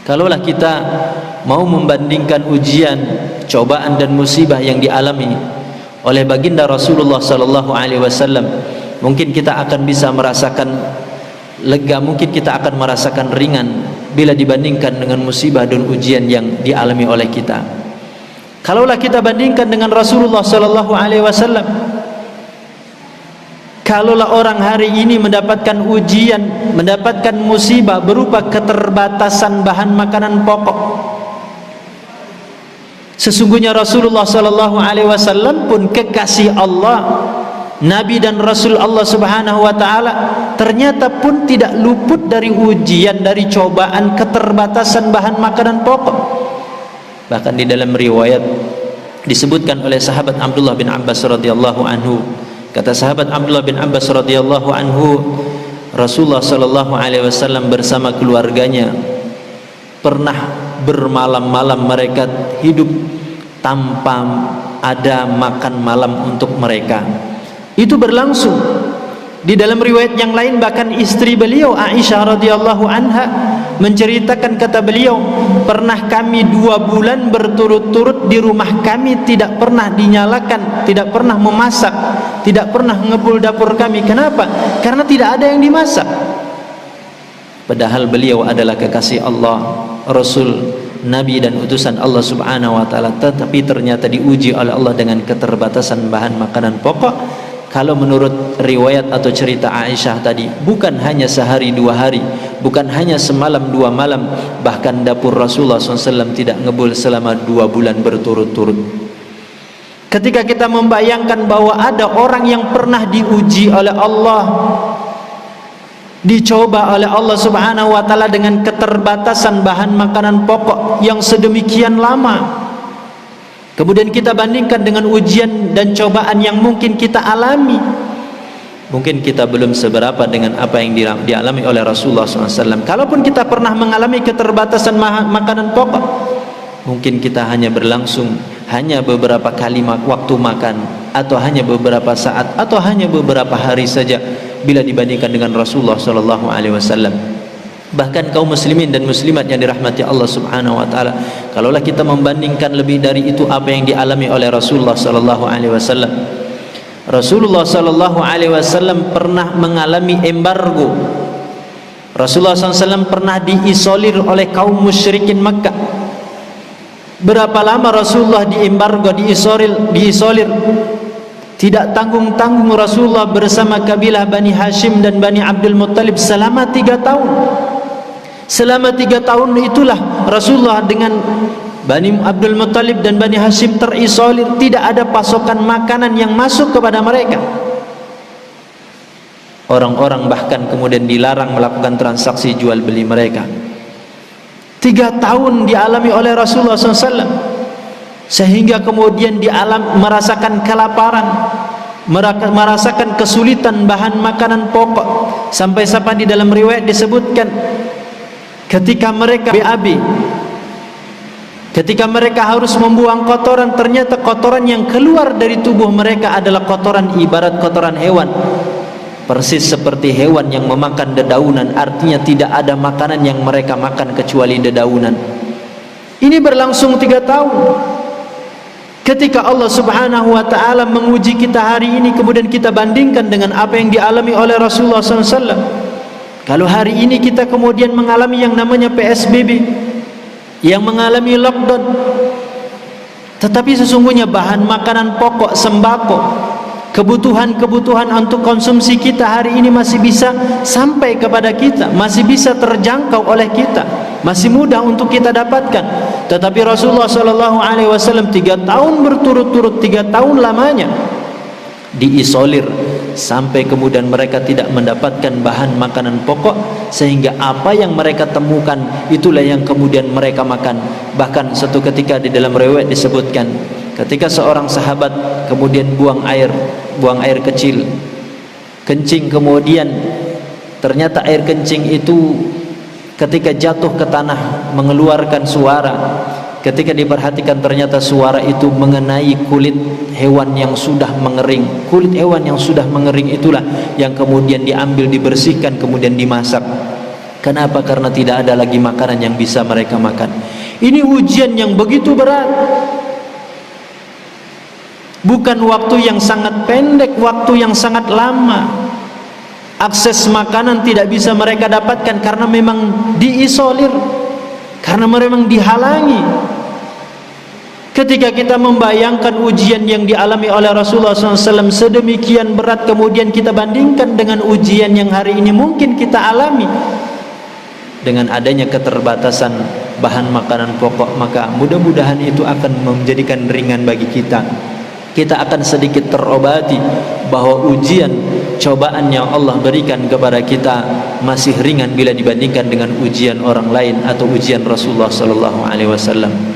Kalaulah kita mau membandingkan ujian, cobaan dan musibah yang dialami oleh baginda Rasulullah sallallahu alaihi wasallam, mungkin kita akan bisa merasakan lega, mungkin kita akan merasakan ringan bila dibandingkan dengan musibah dan ujian yang dialami oleh kita. Kalaulah kita bandingkan dengan Rasulullah sallallahu alaihi wasallam, kalaulah orang hari ini mendapatkan ujian, mendapatkan musibah berupa keterbatasan bahan makanan pokok, sesungguhnya Rasulullah sallallahu alaihi wasallam pun kekasih Allah, Nabi dan Rasul Allah Subhanahu wa taala, ternyata pun tidak luput dari ujian, dari cobaan keterbatasan bahan makanan pokok. Bahkan di dalam riwayat disebutkan oleh sahabat Abdullah bin Abbas radhiyallahu anhu, kata sahabat Abdullah bin Abbas radhiyallahu anhu, Rasulullah sallallahu alaihi wasallam bersama keluarganya pernah bermalam-malam mereka hidup tanpa ada makan malam untuk mereka. Itu berlangsung. Di dalam riwayat yang lain bahkan istri beliau Aisyah radhiyallahu anha menceritakan, kata beliau, pernah kami 2 bulan berturut-turut di rumah kami tidak pernah dinyalakan, tidak pernah memasak, tidak pernah ngepul dapur kami. Kenapa? Karena tidak ada yang dimasak. Padahal beliau adalah kekasih Allah, Rasul, Nabi dan utusan Allah Subhanahu wa taala, tetapi ternyata diuji oleh Allah dengan keterbatasan bahan makanan pokok. Kalau menurut riwayat atau cerita Aisyah tadi, bukan hanya sehari 2 hari, bukan hanya semalam 2 malam, bahkan dapur Rasulullah SAW tidak ngebul selama 2 bulan berturut-turut. Ketika kita membayangkan bahwa ada orang yang pernah diuji oleh Allah, dicoba oleh Allah Subhanahu wa taala dengan keterbatasan bahan makanan pokok yang sedemikian lama, kemudian kita bandingkan dengan ujian dan cobaan yang mungkin kita alami, mungkin kita belum seberapa dengan apa yang dialami oleh Rasulullah SAW. Kalaupun kita pernah mengalami keterbatasan makanan pokok, mungkin kita hanya berlangsung hanya beberapa kali waktu makan, atau hanya beberapa saat, atau hanya beberapa hari saja bila dibandingkan dengan Rasulullah SAW. Bahkan kaum muslimin dan muslimat yang dirahmati Allah Subhanahu wa taala, kalaulah kita membandingkan lebih dari itu apa yang dialami oleh Rasulullah sallallahu alaihi wasallam. Rasulullah sallallahu alaihi wasallam pernah mengalami embargo. Rasulullah SAW pernah diisolir oleh kaum musyrikin Makkah. Berapa lama Rasulullah diembargo, diisolir? Tidak tanggung-tanggung Rasulullah bersama kabilah Bani Hashim dan Bani Abdul Muttalib selama 3 tahun. Selama 3 tahun itulah Rasulullah dengan Bani Abdul Muttalib dan Bani Hashim terisolir, tidak ada pasokan makanan yang masuk kepada mereka. Orang-orang bahkan kemudian dilarang melakukan transaksi jual beli mereka. 3 tahun dialami oleh Rasulullah SAW, sehingga kemudian merasakan kelaparan, merasakan kesulitan bahan makanan pokok, sampai-sampai di dalam riwayat disebutkan ketika mereka BAB, ketika mereka harus membuang kotoran, ternyata kotoran yang keluar dari tubuh mereka adalah kotoran ibarat kotoran hewan, persis seperti hewan yang memakan dedaunan. Artinya tidak ada makanan yang mereka makan kecuali dedaunan. Ini berlangsung 3 tahun. Ketika Allah Subhanahu wa taala menguji kita hari ini, kemudian kita bandingkan dengan apa yang dialami oleh Rasulullah SAW. Kalau hari ini kita kemudian mengalami yang namanya PSBB, yang mengalami lockdown, tetapi sesungguhnya bahan makanan pokok, sembako, kebutuhan-kebutuhan untuk konsumsi kita hari ini masih bisa sampai kepada kita, masih bisa terjangkau oleh kita, masih mudah untuk kita dapatkan. Tetapi Rasulullah SAW 3 tahun berturut-turut, 3 tahun lamanya diisolir, sampai kemudian mereka tidak mendapatkan bahan makanan pokok, sehingga apa yang mereka temukan itulah yang kemudian mereka makan. Bahkan satu ketika di dalam riwayat disebutkan, ketika seorang sahabat kemudian buang air kecil, kencing, kemudian ternyata air kencing itu ketika jatuh ke tanah mengeluarkan suara. Ketika diperhatikan ternyata suara itu mengenai kulit hewan yang sudah mengering. Kulit hewan yang sudah mengering itulah yang kemudian diambil, dibersihkan, kemudian dimasak. Kenapa? Karena tidak ada lagi makanan yang bisa mereka makan. Ini ujian yang begitu berat. Bukan waktu yang sangat pendek, waktu yang sangat lama. Akses makanan tidak bisa mereka dapatkan karena memang diisolir, karena memang dihalangi. Ketika kita membayangkan ujian yang dialami oleh Rasulullah SAW sedemikian berat, kemudian kita bandingkan dengan ujian yang hari ini mungkin kita alami, dengan adanya keterbatasan bahan makanan pokok, maka mudah-mudahan itu akan menjadikan ringan bagi kita. Kita akan sedikit terobati bahwa ujian, cobaan yang Allah berikan kepada kita masih ringan bila dibandingkan dengan ujian orang lain atau ujian Rasulullah SAW.